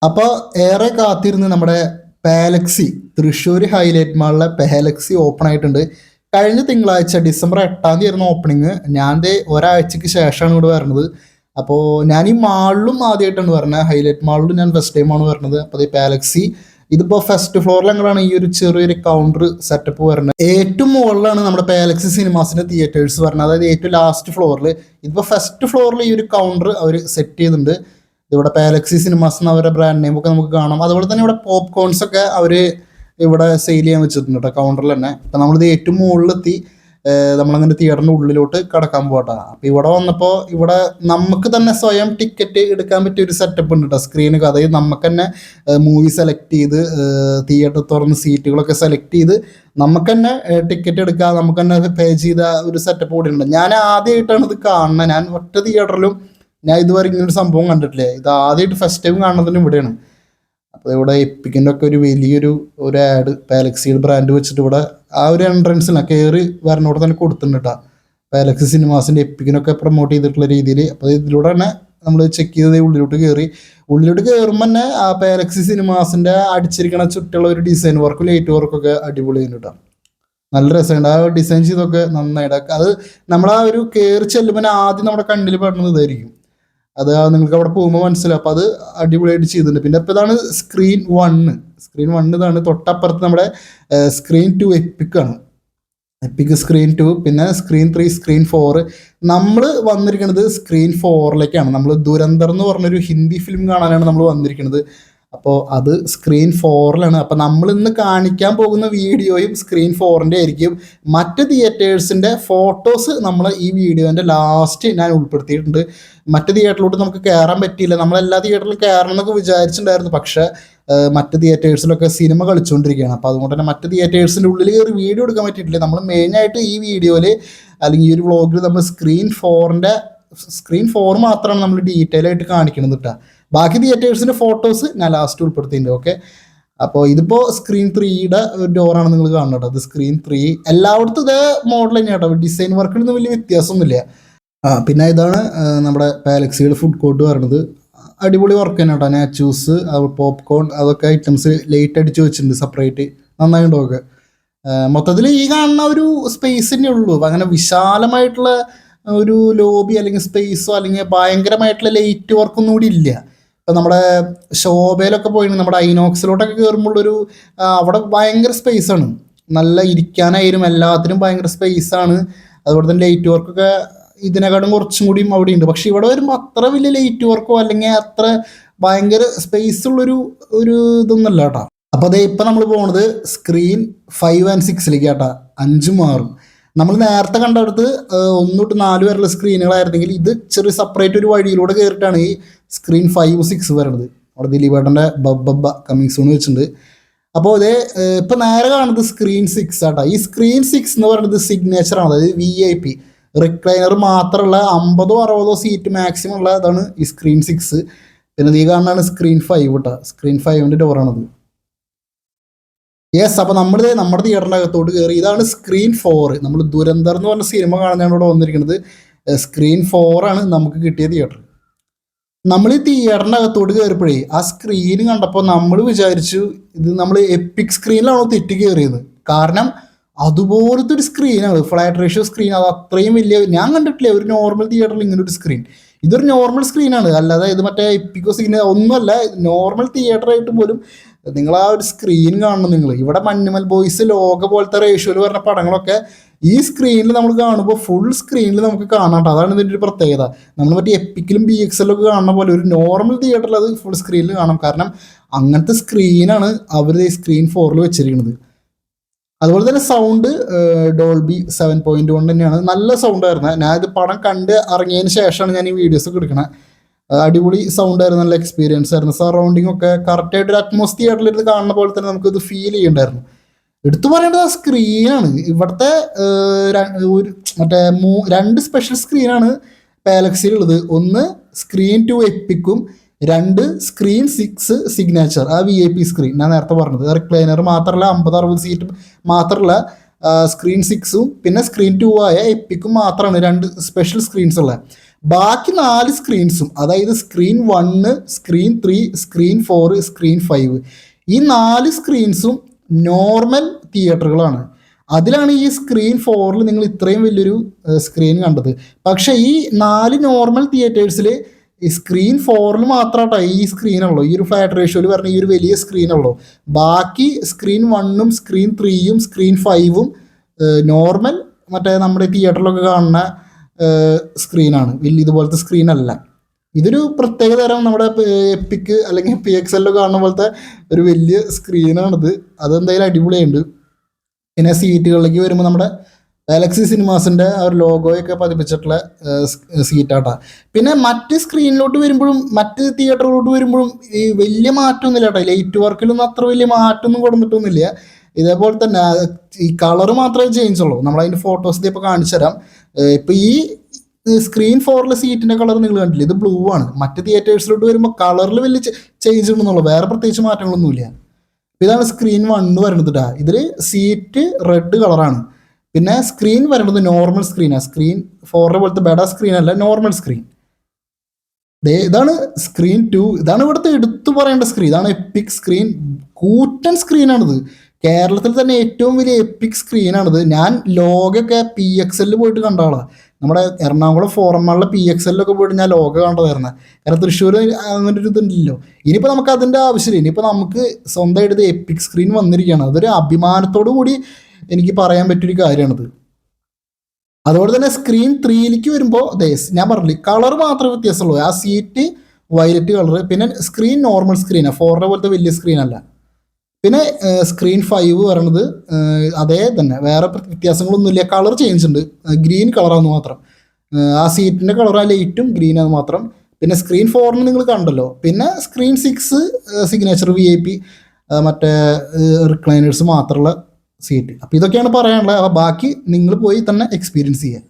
അപ്പോൾ ഏറെ കാത്തിരുന്ന് നമ്മുടെ പാലക്സി തൃശ്ശൂർ ഹൈലൈറ്റ് മാളിലെ പാലക്സി ഓപ്പൺ ആയിട്ടുണ്ട്. കഴിഞ്ഞ തിങ്കളാഴ്ച ഡിസംബർ 8-ാം തീയതി ആയിരുന്നു ഓപ്പണിങ്. ഞാൻ ഒരാഴ്ചക്ക് ശേഷമാണ് ഇവിടെ വരുന്നത്. അപ്പോൾ ഞാൻ ഈ മാളിലും ആദ്യമായിട്ടാണ് വരുന്നത്. ഹൈലൈറ്റ് മാളിലും ഞാൻ ഫസ്റ്റ് ടൈമാണ് വരുന്നത്. അപ്പോൾ ഈ പാലക്സി ഇതിപ്പോൾ ഫസ്റ്റ് ഫ്ലോറിൽ അങ്ങനെയാണ് ഈ ഒരു ചെറിയൊരു കൗണ്ടർ സെറ്റപ്പ് വരുന്നത്. ഏറ്റവും മുകളിലാണ് നമ്മുടെ പാലക്സി സിനിമാസിന്റെ തിയേറ്റേഴ്സ് വരുന്നത്. അതായത് ഏറ്റവും ലാസ്റ്റ് ഫ്ലോറിൽ. ഇതിപ്പോൾ ഫസ്റ്റ് ഫ്ലോറിൽ ഈ ഒരു കൗണ്ടർ അവർ സെറ്റ് ചെയ്തിട്ടുണ്ട്. ഇവിടെ പാലക്സി സിനിമാസ് എന്ന അവരുടെ ബ്രാൻഡ് നെയിം ഒക്കെ നമുക്ക് കാണാം. അതുപോലെ തന്നെ ഇവിടെ പോപ്കോൺസ് ഒക്കെ അവർ ഇവിടെ സെയിൽ ചെയ്യാൻ വെച്ചിട്ടുണ്ട് കേട്ടോ, കൗണ്ടറിൽ തന്നെ. അപ്പം നമ്മളിത് ഏറ്റവും മുകളിലെത്തി നമ്മളങ്ങനെ തിയേറ്ററിൻ്റെ ഉള്ളിലോട്ട് കടക്കാൻ പോകട്ടെ. അപ്പം ഇവിടെ വന്നപ്പോൾ ഇവിടെ നമുക്ക് തന്നെ സ്വയം ടിക്കറ്റ് എടുക്കാൻ പറ്റിയ ഒരു സെറ്റപ്പ് ഉണ്ട് കേട്ടോ, സ്ക്രീനൊക്കെ. അതായത് നമുക്ക് തന്നെ മൂവി സെലക്ട് ചെയ്ത് തിയേറ്റർ തുറന്ന് സീറ്റുകളൊക്കെ സെലക്ട് ചെയ്ത് നമുക്ക് തന്നെ ടിക്കറ്റ് എടുക്കുക, നമുക്ക് തന്നെ പേ ചെയ്ത ഒരു സെറ്റപ്പ് കൂടി ഉണ്ട്. ഞാൻ ആദ്യമായിട്ടാണ് ഇത് കാണുന്നത്. ഞാൻ ഒറ്റ തിയേറ്ററിലും ഞാൻ ഇതുവരെ ഇങ്ങനൊരു സംഭവം കണ്ടിട്ടില്ലേ. ഇത് ആദ്യമായിട്ട് ഫസ്റ്റ് ടൈം കാണുന്നതിന് ഇവിടെയാണ്. അപ്പോൾ ഇവിടെ എപ്പിക്കിൻ്റെ ഒക്കെ ഒരു വലിയൊരു ആഡ് പാലക്സിയുടെ ബ്രാൻഡ് വെച്ചിട്ട് ഇവിടെ ആ ഒരു എൻട്രൻസിലാണ് കയറി വരണോടെ തന്നെ കൊടുത്തിട്ടുണ്ട് കേട്ടോ. പാലക്സി സിനിമാസിൻ്റെ എപ്പിക്കിനൊക്കെ പ്രൊമോട്ട് ചെയ്തിട്ടുള്ള രീതിയിൽ. അപ്പോൾ ഇതിലൂടെ തന്നെ നമ്മൾ ചെക്ക് ചെയ്തത് ഉള്ളിലോട്ട് കയറുമ്പോൾ തന്നെ ആ പാലക്സി സിനിമാസിൻ്റെ അടിച്ചിരിക്കണ ചുറ്റുള്ള ഒരു ഡിസൈൻ വർക്കും ലൈറ്റ് വർക്കൊക്കെ അടിപൊളി കേട്ടോ. നല്ല രസമുണ്ട്. ആ ഡിസൈൻ ചെയ്തൊക്കെ നന്നായിട്ട്. അത് നമ്മൾ ആ ഒരു കയറി ചെല്ലുമ്പോൾ ആദ്യം നമ്മുടെ കണ്ണിൽ പെടുന്നത് ഇതായിരിക്കും. അത് നിങ്ങൾക്ക് അവിടെ പോകുമ്പോൾ മനസ്സിലാവും. അപ്പോൾ അത് അടിപൊളിയായിട്ട് ചെയ്തിട്ടുണ്ട്. പിന്നെ ഇപ്പോൾ ഇതാണ് സ്ക്രീൻ 1 ഇതാണ്. തൊട്ടപ്പുറത്ത് നമ്മുടെ സ്ക്രീൻ 2 എപ്പിക്കാണ്. എപ്പിക് സ്ക്രീൻ 2, പിന്നെ സ്ക്രീൻ 3, സ്ക്രീൻ 4. നമ്മൾ വന്നിരിക്കുന്നത് സ്ക്രീൻ 4ലേക്കാണ്. നമ്മൾ ദുരന്തർ എന്ന് പറഞ്ഞൊരു ഹിന്ദി ഫിലിം കാണാനാണ് നമ്മൾ വന്നിരിക്കുന്നത്. അപ്പോൾ അത് സ്ക്രീൻ 4ലാണ്. അപ്പോൾ നമ്മൾ ഇന്ന് കാണിക്കാൻ പോകുന്ന വീഡിയോയും സ്ക്രീൻ 4ൻ്റെ ആയിരിക്കും. മറ്റ് തിയേറ്റേഴ്സിൻ്റെ ഫോട്ടോസ് നമ്മൾ ഈ വീഡിയോൻ്റെ ലാസ്റ്റ് ഞാൻ ഉൾപ്പെടുത്തിയിട്ടുണ്ട്. മറ്റ് തിയേറ്ററിലോട്ട് നമുക്ക് കയറാൻ പറ്റിയില്ല. നമ്മളെല്ലാ തിയേറ്ററിലും കയറണം എന്നൊക്കെ വിചാരിച്ചിട്ടുണ്ടായിരുന്നു. പക്ഷേ മറ്റ് തിയേറ്റേഴ്സിലൊക്കെ സിനിമ കളിച്ചുകൊണ്ടിരിക്കുകയാണ്. അപ്പോൾ അതുകൊണ്ട് തന്നെ മറ്റ് തിയേറ്റേഴ്സിൻ്റെ ഉള്ളിൽ കയറി വീഡിയോ എടുക്കാൻ പറ്റിയിട്ടില്ല. നമ്മൾ മെയിനായിട്ട് ഈ വീഡിയോയിൽ അല്ലെങ്കിൽ ഈ ഒരു വ്ളോഗിൽ നമ്മൾ സ്ക്രീൻ 4 മാത്രമാണ് നമ്മൾ ഡീറ്റെയിൽ ആയിട്ട് കാണിക്കുന്നത് കേട്ടോ. ബാക്കി തിയേറ്റേഴ്സിൻ്റെ ഫോട്ടോസ് ഞാൻ ലാസ്റ്റ് ഉൾപ്പെടുത്തിയിട്ടുണ്ട്. ഓക്കെ, അപ്പോൾ ഇതിപ്പോൾ സ്ക്രീൻ 3യുടെ ഡോറാണ് നിങ്ങൾ കാണുന്നത്. അത് സ്ക്രീൻ 3 എല്ലായിടത്തും ഇതേ മോഡൽ തന്നെയാണ് കേട്ടോ. ഡിസൈൻ വർക്കിലൊന്നും വലിയ വ്യത്യാസമൊന്നുമില്ല. പിന്നെ ഇതാണ് നമ്മുടെ പാലക്സിയുടെ ഫുഡ് കോർട്ട് പറയുന്നത്. അടിപൊളി വർക്ക് തന്നെ കേട്ടോ. നാച്ചൂസ്, പോപ്കോൺ, അതൊക്കെ ഐറ്റംസ് ലൈറ്റ് അടിച്ച് വെച്ചിട്ടുണ്ട് സെപ്പറേറ്റ്. നന്നായിട്ടുണ്ടൊക്കെ. മൊത്തത്തിൽ ഈ കാണുന്ന ഒരു സ്പേസ് തന്നെ ഉള്ളൂ. അങ്ങനെ വിശാലമായിട്ടുള്ള ഒരു ലോബി അല്ലെങ്കിൽ സ്പേസോ അല്ലെങ്കിൽ ഭയങ്കരമായിട്ടുള്ള ലൈറ്റ് വർക്കൊന്നും കൂടി ഇല്ല. ഇപ്പം നമ്മുടെ ശോഭയിലൊക്കെ പോയിട്ട് നമ്മുടെ ഐനോക്സിലോട്ടൊക്കെ കയറുമ്പോഴൊരു അവിടെ ഭയങ്കര സ്പേസാണ്. നല്ല ഇരിക്കാനായാലും എല്ലാത്തിനും ഭയങ്കര സ്പേസാണ്. അതുപോലെ തന്നെ ലൈറ്റ് വർക്കൊക്കെ ഇതിനെക്കാളും കുറച്ചും കൂടിയും അവിടെ ഉണ്ട്. പക്ഷെ ഇവിടെ വരുമ്പോൾ അത്ര വലിയ ലൈറ്റ് വർക്കോ അല്ലെങ്കിൽ അത്ര ഭയങ്കര സ്പേസ് ഉള്ളൊരു ഇതൊന്നുമല്ല കേട്ടോ. അപ്പോൾ അതേ ഇപ്പം നമ്മൾ പോകുന്നത് സ്ക്രീൻ 5 and 6ലേക്ക് കേട്ടോ. 5 മാറും. നമ്മൾ നേരത്തെ കണ്ടടുത്ത് 1 തൊട്ട് 4 വരെയുള്ള സ്ക്രീനുകളായിരുന്നെങ്കിൽ ഇത് ചെറിയ സെപ്പറേറ്റ് ഒരു വഴിയിലൂടെ കയറിയിട്ടാണ് ഈ സ്ക്രീൻ 5, 6 വരുന്നത്. അവിടെ ദിലീപേട്ടൻ്റെ ബബ്ബ കമ്മിങ് സൂൺ വെച്ചിട്ടുണ്ട്. അപ്പോൾ ഇതേ ഇപ്പം നേരെ കാണുന്നത് സ്ക്രീൻ 6 ആട്ടോ. ഈ സ്ക്രീൻ 6 എന്ന് പറയുന്നത് സിഗ്നേച്ചറാണ്. അതായത് VIP റിക്ലൈനർ മാത്രമുള്ള 50 or 60 സീറ്റ് മാക്സിമം ഉള്ള ഇതാണ് ഈ സ്ക്രീൻ 6. പിന്നെ ഈ കാണുന്നതാണ് സ്ക്രീൻ 5 കേട്ടോ. സ്ക്രീൻ 5ൻ്റെ ഡോറാണത്. യെസ്, അപ്പോൾ നമ്മുടെ തിയേറ്ററിൻ്റെ അകത്തോട്ട് കയറി. ഇതാണ് സ്ക്രീൻ 4. നമ്മൾ ദുരന്തർ എന്ന് പറഞ്ഞ സിനിമ കാണാനാണ് ഇവിടെ വന്നിരിക്കുന്നത്. സ്ക്രീൻ 4 ആണ് നമുക്ക് കിട്ടിയ തിയേറ്റർ. നമ്മൾ ഈ തിയേറ്ററിൻ്റെ അകത്തോട്ട് കയറിയപ്പോഴേ ആ സ്ക്രീൻ കണ്ടപ്പോൾ നമ്മൾ വിചാരിച്ചു ഇത് നമ്മൾ എപ്പിക് സ്ക്രീനിലാണോ തെറ്റി കയറിയത്. കാരണം അതുപോലത്തെ ഒരു സ്ക്രീനാണ്, ഫ്ലാറ്റ് റേഷ്യോ സ്ക്രീൻ. അത് അത്രയും വലിയ ഞാൻ കണ്ടിട്ടില്ല ഒരു നോർമൽ തിയേറ്ററിൽ ഇങ്ങനെ ഒരു സ്ക്രീൻ. ഇതൊരു നോർമൽ സ്ക്രീനാണ്, അല്ലാതെ ഇത് മറ്റേ എപ്പിക്കോ സ്ക്രീൻ ഒന്നുമല്ല. നോർമൽ തിയേറ്ററായിട്ട് പോലും നിങ്ങൾ ആ ഒരു സ്ക്രീൻ കാണണം. നിങ്ങൾ ഇവിടെ മഞ്ഞുമൽ ബോയ്സ് ലോക പോലത്തെ റേഷ്യോയിൽ വരുന്ന പടങ്ങളൊക്കെ ഈ സ്ക്രീനിൽ നമ്മൾ കാണുമ്പോൾ ഫുൾ സ്ക്രീനിൽ നമുക്ക് കാണാം. അതാണ് ഇതിൻ്റെ ഒരു പ്രത്യേകത. നമ്മൾ മറ്റേ എപ്പിക്കിലും BXL ഒക്കെ കാണുന്ന പോലെ ഒരു നോർമൽ തിയേറ്ററിൽ അത് ഫുൾ സ്ക്രീനിൽ കാണാം. കാരണം അങ്ങനത്തെ സ്ക്രീനാണ് അവർ ഈ സ്ക്രീൻ 4ൽ വെച്ചിരിക്കുന്നത്. അതുപോലെ തന്നെ സൗണ്ട് ഡോൾബി 7.1 തന്നെയാണ്. നല്ല സൗണ്ടായിരുന്നു. ഞാൻ ഇത് പടം കണ്ട് ഇറങ്ങിയതിന് ശേഷമാണ് ഞാൻ ഈ വീഡിയോസൊക്കെ എടുക്കണത്. അടിപൊളി സൗണ്ടായിരുന്നു, നല്ല എക്സ്പീരിയൻസ് ആയിരുന്നു. സറൗണ്ടിങ് ഒക്കെ കറക്റ്റായിട്ട് ഒരു അറ്റ്മോസ്ഫിയറിൽ ഇരുന്ന് കാണുന്ന പോലെ തന്നെ നമുക്കിത് ഫീൽ ചെയ്യണ്ടായിരുന്നു. എടുത്തു പറയേണ്ടത് ആ സ്ക്രീനാണ്. ഇവിടുത്തെ മറ്റേ 2 സ്പെഷ്യൽ സ്ക്രീനാണ് പാലക്സിയിലുള്ളത്. ഒന്ന് സ്ക്രീൻ 2 എപ്പിക്കും, 2 സ്ക്രീൻ 6 സിഗ്നേച്ചർ. ആ VIP സ്ക്രീൻ ഞാൻ നേരത്തെ പറഞ്ഞത്. റിക്ലൈനർ മാത്രമല്ല, 50-60 സീറ്റ് മാത്രമല്ല സ്ക്രീൻ 6ഉം പിന്നെ സ്ക്രീൻ 2 ആയ എപ്പിക്കും മാത്രമാണ് 2 സ്പെഷ്യൽ സ്ക്രീൻസ് ഉള്ളത്. ബാക്കി 4 സ്ക്രീൻസും, അതായത് സ്ക്രീൻ 1, സ്ക്രീൻ 3, സ്ക്രീൻ 4, സ്ക്രീൻ 5, ഈ 4 സ്ക്രീൻസും നോർമൽ തിയേറ്ററുകളാണ്. അതിലാണ് ഈ സ്ക്രീൻ 4 നിങ്ങൾ ഇത്രയും വലിയൊരു സ്ക്രീൻ കണ്ടത്. പക്ഷേ ഈ 4 നോർമൽ തിയേറ്റേഴ്സിൽ ഈ സ്ക്രീൻ 4 മാത്രമാട്ടോ ഈ സ്ക്രീനുള്ളൂ, ഈ ഒരു ഫ്ലാറ്റ് റേഷ്യോയിൽ പറഞ്ഞ ഈ ഒരു വലിയ സ്ക്രീനുള്ളൂ. ബാക്കി സ്ക്രീൻ 1ഉം സ്ക്രീൻ 3ഉം സ്ക്രീൻ 5ഉം നോർമൽ മറ്റേ നമ്മുടെ തിയേറ്ററിലൊക്കെ കാണുന്ന സ്ക്രീനാണ്, വലിയ ഇതുപോലത്തെ സ്ക്രീനല്ല. ഇതൊരു പ്രത്യേക തരം നമ്മുടെ എപ്പിക്ക് അല്ലെങ്കിൽ PXL കാണുന്ന പോലത്തെ ഒരു വലിയ സ്ക്രീനാണിത്. അതെന്തായാലും അടിപൊളിയുണ്ട്. പിന്നെ സീറ്റുകളിലേക്ക് വരുമ്പോൾ നമ്മുടെ ഗാലക്സി സിനിമാസിൻ്റെ ആ ഒരു ലോഗോയൊക്കെ പതിപ്പിച്ചിട്ടുള്ള സീറ്റാട്ടാ. പിന്നെ മറ്റ് സ്ക്രീനിലോട്ട് വരുമ്പോഴും മറ്റ് തിയേറ്ററിലോട്ട് വരുമ്പോഴും ഈ വലിയ മാറ്റമൊന്നുമില്ല കേട്ടോ. ലൈറ്റ് വർക്കിലൊന്നും അത്ര വലിയ മാറ്റമൊന്നും കൊടുത്തിട്ടൊന്നുമില്ല. ഇതേപോലെ തന്നെ ഈ കളറ് മാത്രമേ ചേഞ്ച് ഉള്ളൂ. നമ്മളതിൻ്റെ ഫോട്ടോസ് ഇപ്പോൾ കാണിച്ചു തരാം. ഇപ്പോൾ ഈ സ്ക്രീൻ 4 സീറ്റിൻ്റെ കളർ നിങ്ങൾ കണ്ടില്ല, ഇത് ബ്ലൂ ആണ്. മറ്റ് തിയേറ്റേഴ്സിലോട്ട് വരുമ്പോൾ കളറിൽ വലിയ ചേഞ്ച് ഉണ്ടെന്നുള്ളൂ, വേറെ പ്രത്യേകിച്ച് മാറ്റങ്ങളൊന്നുമില്ല. ഇതാണ് സ്ക്രീൻ 1 വരുന്നത് കേട്ടോ. ഇതിൽ സീറ്റ് റെഡ് കളറാണ്. പിന്നെ സ്ക്രീൻ വരുന്നത് നോർമൽ സ്ക്രീനാണ്. സ്ക്രീൻ 4 പോലത്തെ ബെഡ സ്ക്രീൻ അല്ല, നോർമൽ സ്ക്രീൻ. ഇതാണ് സ്ക്രീൻ 2. ഇതാണ് ഇവിടുത്തെ എടുത്തു പറയേണ്ട സ്ക്രീൻ. ഇതാണ് എപ്പിക് സ്ക്രീൻ. കൂറ്റൻ സ്ക്രീനാണിത്. കേരളത്തിൽ തന്നെ ഏറ്റവും വലിയ എപ്പിക് സ്ക്രീനാണിത്. ഞാൻ ലോഗൊക്കെ PXL പോയിട്ട് കണ്ട ആളാണ്. നമ്മുടെ എറണാകുളം ഫോറം മാളിലെ PXL പോയിട്ട് ഞാൻ ലോഗ കണ്ടതായിരുന്നു. കാരണം തൃശ്ശൂർ അങ്ങനെ ഒരു ഇതുണ്ടല്ലോ. ഇനിയിപ്പോൾ നമുക്ക് അതിൻ്റെ ആവശ്യമില്ല. ഇനിയിപ്പോൾ നമുക്ക് സ്വന്തമായിട്ട് എപ്പിക് സ്ക്രീൻ വന്നിരിക്കുകയാണ്. അതൊരു അഭിമാനത്തോടു കൂടി എനിക്ക് പറയാൻ പറ്റിയൊരു കാര്യമാണിത്. അതുപോലെ തന്നെ സ്ക്രീൻ 3ലേക്ക് വരുമ്പോൾ ഞാൻ പറഞ്ഞില്ലേ, കളർ മാത്രമേ വ്യത്യാസമുള്ളൂ. ആ സീറ്റ് വയലറ്റ് കളർ. പിന്നെ സ്ക്രീൻ നോർമൽ സ്ക്രീനാണ്, 4 പോലത്തെ വലിയ സ്ക്രീനല്ല. പിന്നെ സ്ക്രീൻ 5 പറയണത് അതേ തന്നെ, വേറെ വ്യത്യാസങ്ങളൊന്നുമില്ല. കളർ ചേഞ്ച് ഉണ്ട്, ഗ്രീൻ കളറാന്ന് മാത്രം. ആ സീറ്റിൻ്റെ കളർ ആ ലൈറ്റും ഗ്രീനാന്ന് മാത്രം. പിന്നെ സ്ക്രീൻ 4 നിങ്ങൾ കണ്ടല്ലോ. പിന്നെ സ്ക്രീൻ 6 സിഗ്നേച്ചർ VIP മറ്റേ റിക്ലൈനേഴ്സ് മാത്രമുള്ള സീറ്റ്. അപ്പോൾ ഇതൊക്കെയാണ് പറയാനുള്ളത്. അപ്പോൾ ബാക്കി നിങ്ങൾ പോയി തന്നെ എക്സ്പീരിയൻസ് ചെയ്യുക.